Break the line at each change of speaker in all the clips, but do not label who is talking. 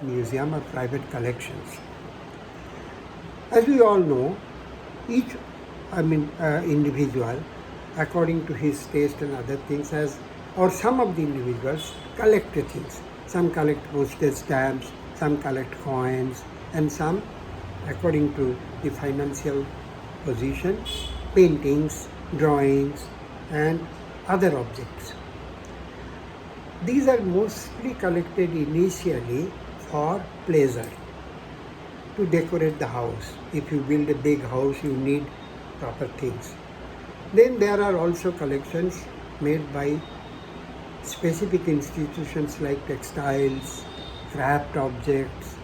museum or private collections. As we all know, each individual, according to his taste and other things, or some of the individuals collect things. Some collect postage stamps, some collect coins, and some, according to the financial position, paintings, drawings, and other objects. These are mostly collected initially for pleasure, to decorate the house. If you build a big house, you need proper things. Then there are also collections made by specific institutions like textiles, craft objects,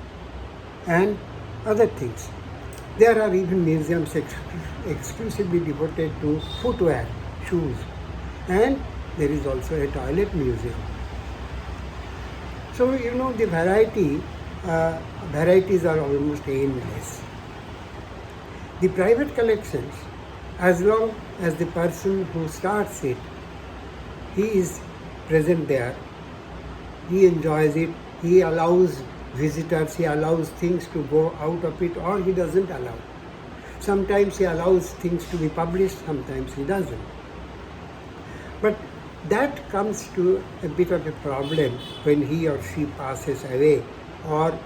and other things. There are even museums exclusively devoted to footwear, shoes, and there is also a toilet museum. So the varieties are almost endless. The private collections, as long as the person who starts it, he is present there, he enjoys it, he allows visitors, he allows things to go out of it, or he doesn't allow. Sometimes he allows things to be published, sometimes he doesn't. But that comes to a bit of a problem when he or she passes away or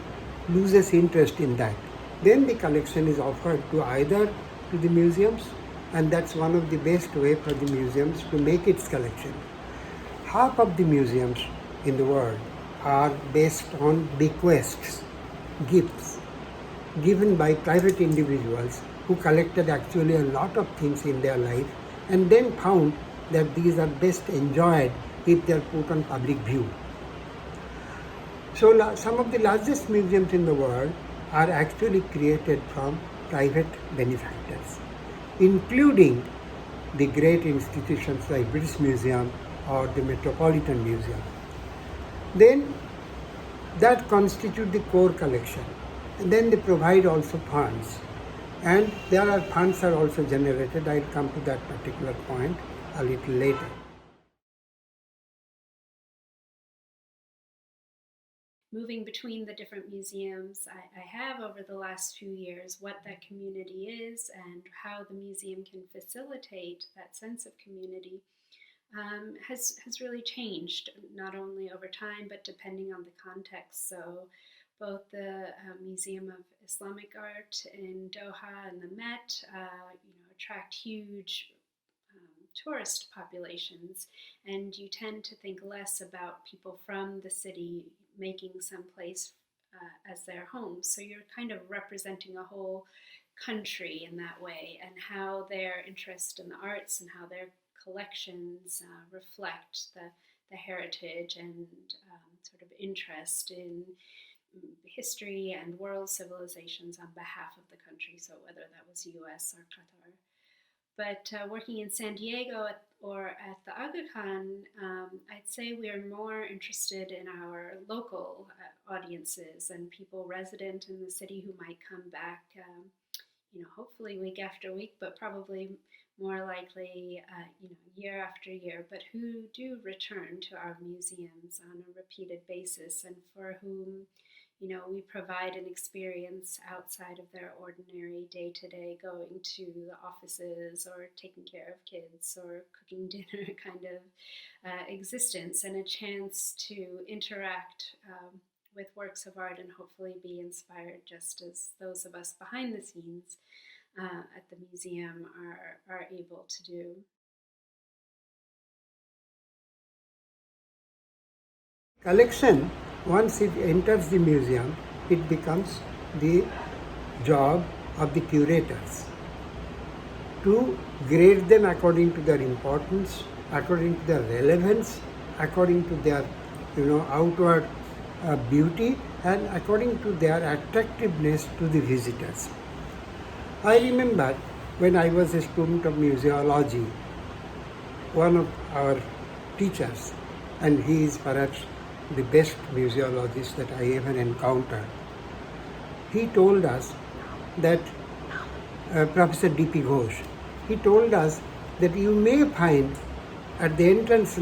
loses interest in that. Then the collection is offered to either to the museums, and that's one of the best way for the museums to make its collection. Half of the museums in the world are based on bequests, gifts, given by private individuals who collected actually a lot of things in their life and then found that these are best enjoyed if they are put on public view. So some of the largest museums in the world are actually created from private benefactors, including the great institutions like British Museum or the Metropolitan Museum. Then that constitute the core collection. And then they provide also funds. And there are funds are also generated. I'll come to that particular point a little later.
Moving between the different museums, I have over the last few years what that community is and how the museum can facilitate that sense of community has really changed, not only over time, but depending on the context. So both the Museum of Islamic Art in Doha and the Met attract huge tourist populations, and you tend to think less about people from the city making some place as their home. So you're kind of representing a whole country in that way, and how their interest in the arts and how their collections reflect the heritage and sort of interest in history and world civilizations on behalf of the country, so whether that was US or Qatar. But working in San Diego or at the Aga Khan, I'd say we are more interested in our local audiences and people resident in the city who might come back, hopefully week after week, but probably more likely, year after year, but who do return to our museums on a repeated basis, and for whom we provide an experience outside of their ordinary day-to-day going to the offices or taking care of kids or cooking dinner kind of existence, and a chance to interact with works of art and hopefully be inspired just as those of us behind the scenes at the museum are able to do.
Collection, once it enters the museum, it becomes the job of the curators to grade them according to their importance, according to their relevance, according to their outward beauty, and according to their attractiveness to the visitors. I remember when I was a student of museology, one of our teachers, and he is perhaps the best museologist that I ever encountered, he told us that, Professor D.P. Ghosh, he told us that you may find at the entrance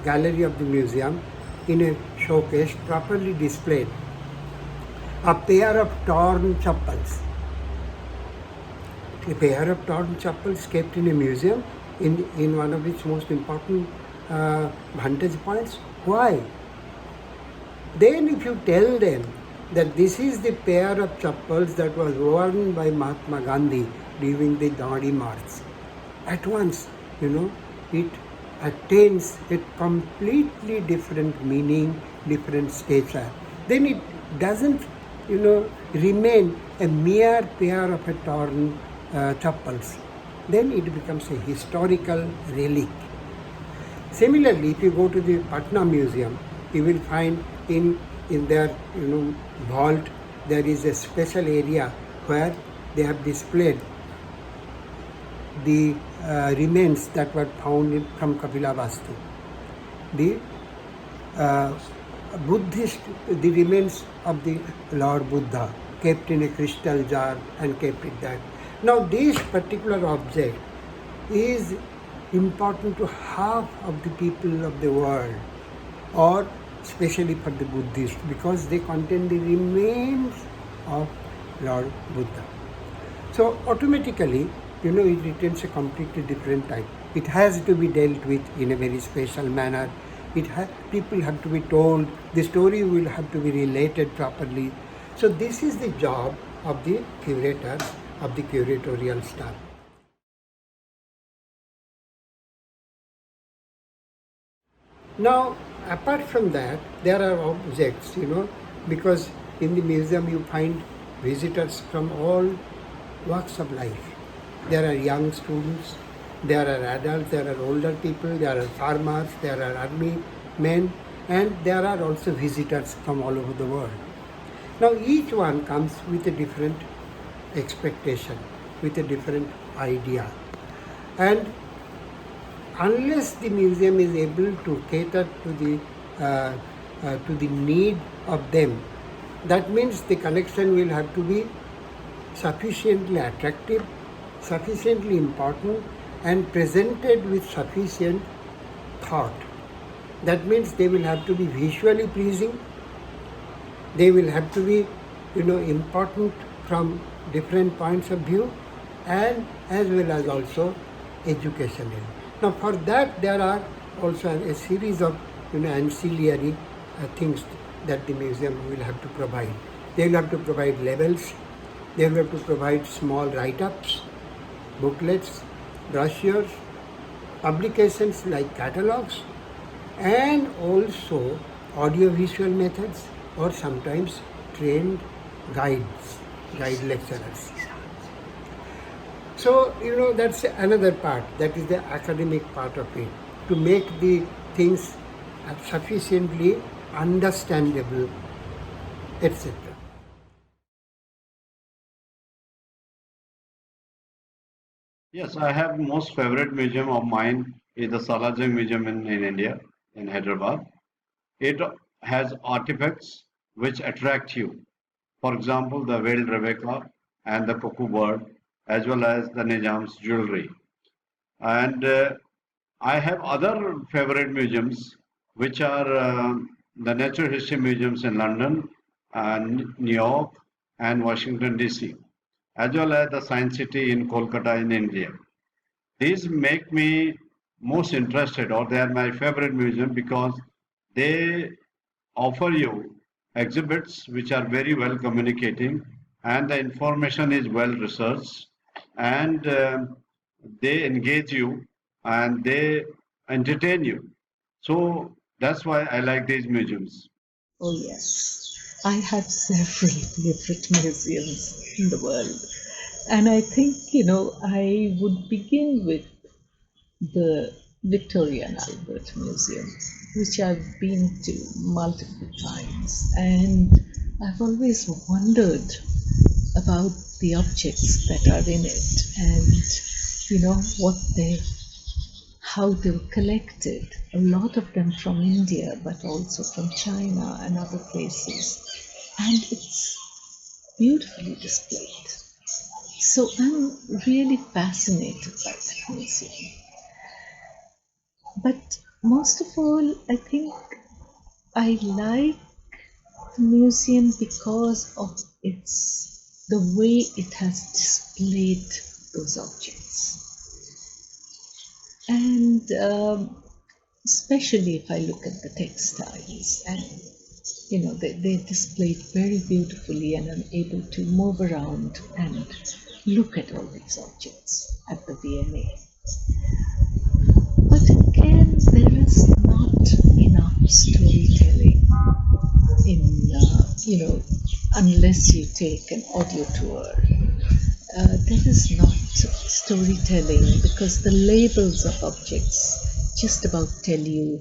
gallery of the museum in a showcase properly displayed a pair of torn chappals. A pair of torn chappals kept in a museum in one of its most important vantage points. Why? Then if you tell them that this is the pair of chappals that was worn by Mahatma Gandhi during the Dandi March, at once, it attains a completely different meaning, different stature. Then it doesn't, remain a mere pair of a torn chappals. Then it becomes a historical relic. Similarly, if you go to the Patna Museum, you will find in their vault there is a special area where they have displayed the remains that were found from Kapilavastu. The the remains of the Lord Buddha kept in a crystal jar and kept it there. Now this particular object is important to half of the people of the world, or especially for the Buddhists, because they contain the remains of Lord Buddha. So automatically, it retains a completely different type. It has to be dealt with in a very special manner. People have to be told, the story will have to be related properly. So this is the job of the curators, of the curatorial staff. Now, apart from that, there are objects, because in the museum you find visitors from all walks of life. There are young students, there are adults, there are older people, there are farmers, there are army men, and there are also visitors from all over the world. Now, each one comes with a different expectation, with a different idea. And unless the museum is able to cater to the need of them, that means the collection will have to be sufficiently attractive, sufficiently important, and presented with sufficient thought. That means they will have to be visually pleasing, they will have to be important from different points of view, and as well as also educational. Now for that there are also a series of ancillary things that the museum will have to provide. They will have to provide labels, they will have to provide small write-ups, booklets, brochures, publications like catalogs, and also audio-visual methods, or sometimes trained guide lecturers. So, that's another part, that is the academic part of it, to make the things sufficiently understandable, etc.
Yes, I have most favorite museum of mine is the Salajang Museum in India, in Hyderabad. It has artifacts which attract you. For example, the veiled Rebecca and the cuckoo bird, as well as the Nizam's jewelry. And I have other favorite museums, which are the natural history museums in London, New York, and Washington, D.C., as well as the Science City in Kolkata in India. These make me most interested, or they are my favorite museum, because they offer you exhibits which are very well communicating, and the information is well researched, and they engage you and they entertain you. So that's why I like these museums.
Oh, yes. I have several favorite museums in the world. And I think, I would begin with the Victoria and Albert Museum, which I've been to multiple times. And I've always wondered about the objects that are in it and, what they how they were collected, a lot of them from India, but also from China and other places. And it's beautifully displayed. So I'm really fascinated by that museum. But most of all, I think I like the museum because of the way it has displayed those objects. And especially if I look at the textiles, and they're displayed very beautifully, and I'm able to move around and look at all these objects at the V&A. But again, there is not enough storytelling in, unless you take an audio tour. There is not storytelling because the labels of objects just about tell you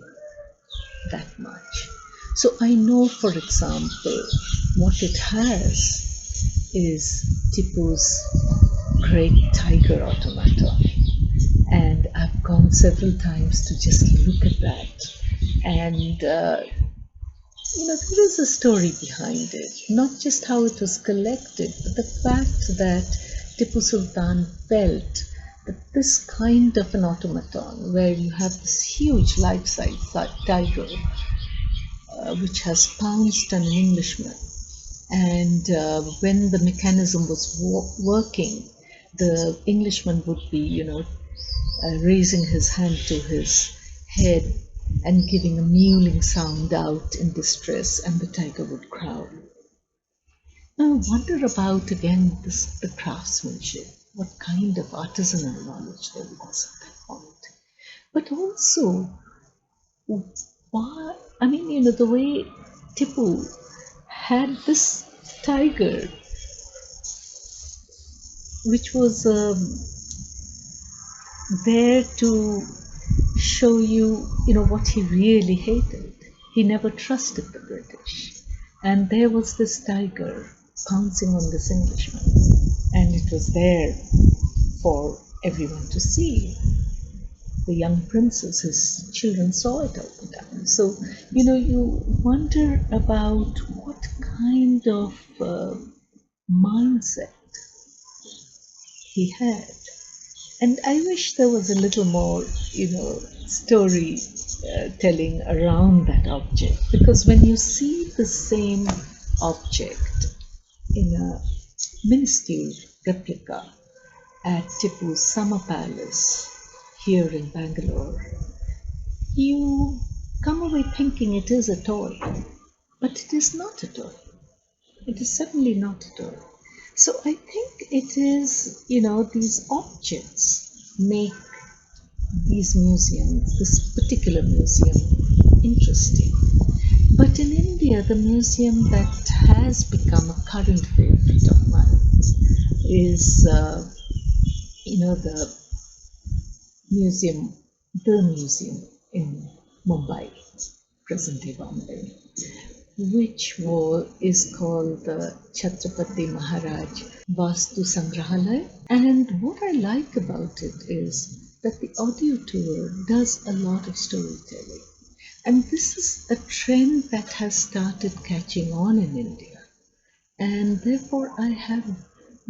that much. So I know, for example, what it has is Tipu's great tiger automaton. And I've gone several times to just look at that. And, there is a story behind it, not just how it was collected, but the fact that Tipu Sultan felt that this kind of an automaton, where you have this huge life-size tiger, which has pounced on an Englishman, and when the mechanism was working, the Englishman would be, raising his hand to his head and giving a mewling sound out in distress, and the tiger would growl. Now, I wonder about again the craftsmanship, what kind of artisanal knowledge there was at that point, but also why? I mean, the way Tipu had this tiger, which was there to show you, what he really hated. He never trusted the British. And there was this tiger pouncing on this Englishman. And it was there for everyone to see. The young princes, his children, saw it all the time. So, you wonder about what kind of mindset he had. And I wish there was a little more, story telling around that object. Because when you see the same object in a minuscule replica at Tipu's summer palace here in Bangalore, you come away thinking it is a toy. But it is not a toy. It is certainly not a toy. So I think it is, these objects make these museums, this particular museum, interesting. But in India, the museum that has become a current favorite of mine is, the museum in Mumbai, present-day Bombay, which is called the Chhatrapati Maharaj Vastu Sangrahalaya. And what I like about it is that the audio tour does a lot of storytelling. And this is a trend that has started catching on in India. And therefore I have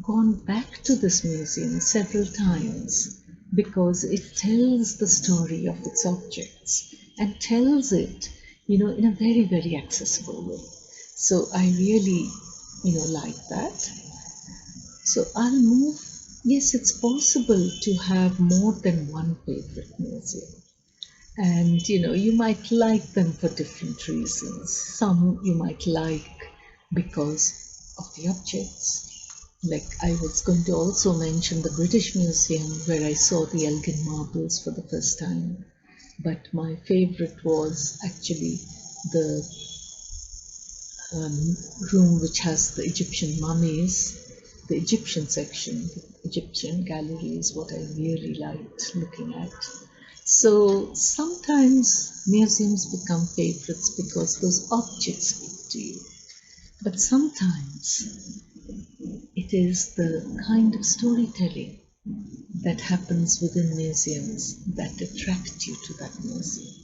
gone back to this museum several times because it tells the story of its objects and tells it, in a very, very accessible way. So I really, like that. So I'll move. Yes, it's possible to have more than one favorite museum. And, you might like them for different reasons. Some you might like because of the objects. Like I was going to also mention the British Museum where I saw the Elgin marbles for the first time. But my favorite was actually the room which has the Egyptian mummies, the Egyptian section, the Egyptian gallery is what I really liked looking at. So sometimes museums become favorites because those objects speak to you. But sometimes it is the kind of storytelling that happens within museums that attract you to that museum.